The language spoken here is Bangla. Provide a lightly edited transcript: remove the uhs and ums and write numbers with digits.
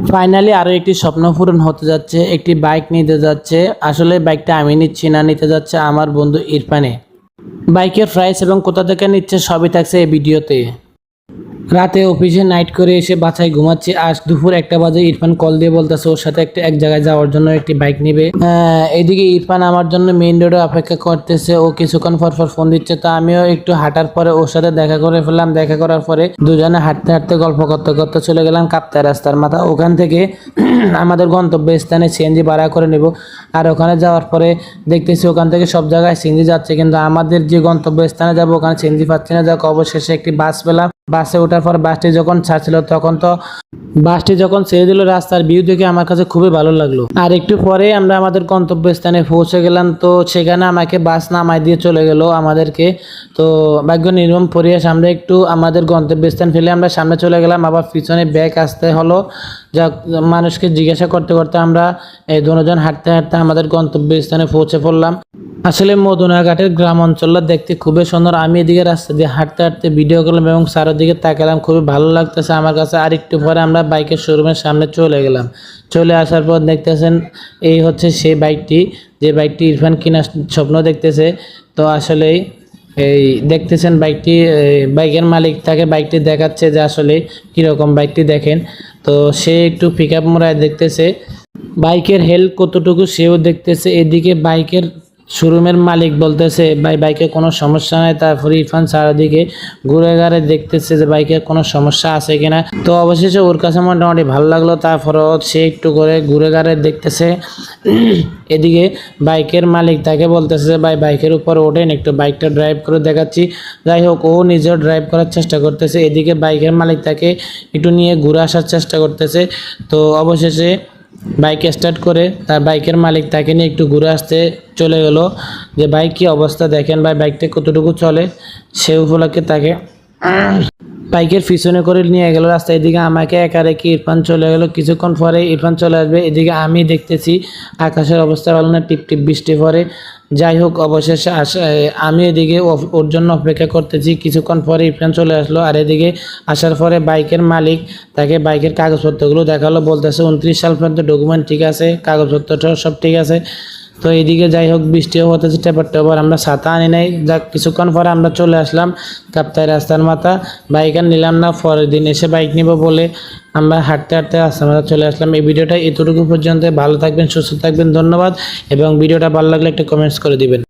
ফাইনালি আরও একটি স্বপ্ন পূরণ হতে যাচ্ছে, একটি বাইক নিতে যাচ্ছে। আসলে বাইকটা আমি নিচ্ছি না, নিতে যাচ্ছে আমার বন্ধু ইরফানে। বাইকের প্রাইস এবং কোথা থেকে নিচ্ছে সবই থাকছে এই ভিডিওতে। রাতে অফিসে নাইট করে এসে বাসায় ঘুমাচ্ছি। আজ দুপুর 1টা বাজে ইরফান কল দিয়ে বলতেছে ওর সাথে এক জায়গায় যাওয়ার জন্য একটি বাইক নিবে। এদিকে ইরফান আমার জন্য মেইন রোডে অপেক্ষা করতেছে, ও কিছুক্ষণ পর ফোন দিচ্ছে। তো আমিও একটু হাঁটার পরে ওর সাথে দেখা করে ফেললাম। দেখা করার পরে দুজনে হাঁটতে হাঁটতে গল্প করতে করতে চলে গেলাম কাপ্তাই রাস্তার মাথা। ওখান থেকে আমাদের গন্তব্যস্থানে সিএনজি ভাড়া করে নেব। আর ওখানে যাওয়ার পরে দেখতেছি ওখান থেকে সব জায়গায় সিএনজি যাচ্ছে, কিন্তু আমাদের যে গন্তব্যস্থানে যাবো ওখানে সিএনজি পাচ্ছি না। যাক, অবশেষে একটি বাস পেলাম। বাসে ওঠার পর বাসটি যখন ছাড়ছিল বাসটি যখন ছেড়ে দিল, রাস্তার ভিউ দেখে আমার কাছে খুবই ভালো লাগলো। আর একটু পরে আমরা আমাদের গন্তব্যস্থানে পৌঁছে গেলাম। তো সেখানে আমাকে বাস নামাই দিয়ে চলে গেল আমাদেরকে। তো ভাগ্য নির্মম পরিবেশ, আমরা একটু আমাদের গন্তব্যস্থান ফেলে আমরা সামনে চলে গেলাম। আবার পিছনে ব্যাগ আসতে হলো। যাক, মানুষকে জিজ্ঞাসা করতে করতে আমরা এই দুজন হাঁটতে হাঁটতে আমাদের গন্তব্যস্থানে পৌঁছে পড়লাম। আসলে মদুনাঘাটের গ্রাম অঞ্চলটা দেখতে খুবই সুন্দর। আমি এদিকে রাস্তা দিয়ে হাঁটতে হাঁটতে ভিডিও করলাম এবং চারদিকে তাকালাম, খুবই ভালো লাগতেছে আমার কাছে। আর একটু পরে আমরা বাইকের শোরুমের সামনে চলে গেলাম। চলে আসার পর দেখতেছেন এই হচ্ছে সেই বাইকটি, যে বাইকটি ইরফান কিনার স্বপ্ন দেখতেছে। তো আসলেই এই দেখতেছেন বাইকটি, বাইকের মালিক তাকে বাইকটি দেখাচ্ছে যে আসলে কীরকম বাইকটি দেখেন। তো সে একটু পিক আপ মোড়ায় দেখতেছে বাইকের হেলথ কতটুকু, সেও দেখতেছে। এদিকে বাইকের শোরুমের মালিক বলতেছে বাইকে কোনো সমস্যা নাই। তারপরে ইরফান চারিদিকে ঘুরে ঘাড়ে দেখতেছে যে বাইকে কোনো সমস্যা আছে কিনা। তো অবশেষে ওর কাছে মোটামুটি ভালো লাগলো। তারপরেও সে একটু করে ঘুরে ঘাড়ে দেখতেছে। এদিকে বাইকের মালিক তাকে বলতেছে যে বাইকের উপর ওঠেন, একটু বাইকটা ড্রাইভ করে দেখাচ্ছি। যাই হোক, ও নিজেও ড্রাইভ করার চেষ্টা করতেছে। এদিকে বাইকের মালিক তাকে একটু নিয়ে ঘুরে আসার চেষ্টা করতেছে। তো অবশেষে বাইক স্টার্ট করে তার বাইকের মালিক তাকে নিয়ে একটু ঘুরে আসতে চলে গেল, যে বাইক কি অবস্থা দেখেন ভাই, বাইকটা কতটুকু চলে। সে উপলক্ষে তাকে বাইকের পিছনে করে নিয়ে গেল রাস্তায়। এদিকে আমাকে একা রেখে ইরফান চলে গেল। কিছুক্ষণ পরে ইরফান চলে আসবে। এদিকে আমি দেখতেছি আকাশের অবস্থা ভালো না, টিপ টিপ বৃষ্টি পড়ে। যাই হোক, অবশেষে আমি এদিকে ওর জন্য অপেক্ষা করতেছি। কিছুক্ষণ পরে ইরফান চলে আসলো। আর এদিকে আসার পরে বাইকের মালিক তাকে বাইকের কাগজপত্রগুলো দেখালো, বলতেছে 29 সাল পর্যন্ত ডকুমেন্ট ঠিক আছে, কাগজপত্রটাও সব ঠিক আছে। তো এইদিকে যাই হোক, বৃষ্টিও হতেছে টেপার টেপার। আমরা ছাতা আনি নাই। যাক, কিছুক্ষণ পরে আমরা চলে আসলাম কাপ্তাই রাস্তার মাথা। বাইক আর নিলাম না, পরের দিন এসে বাইক নিব বলে আমরা হাঁটতে হাঁটতে রাস্তার মাথা চলে আসলাম। এই ভিডিওটা এতটুকু পর্যন্ত। ভালো থাকবেন, সুস্থ থাকবেন, ধন্যবাদ। এবং ভিডিওটা ভালো লাগলে একটা কমেন্টস করে দিবেন।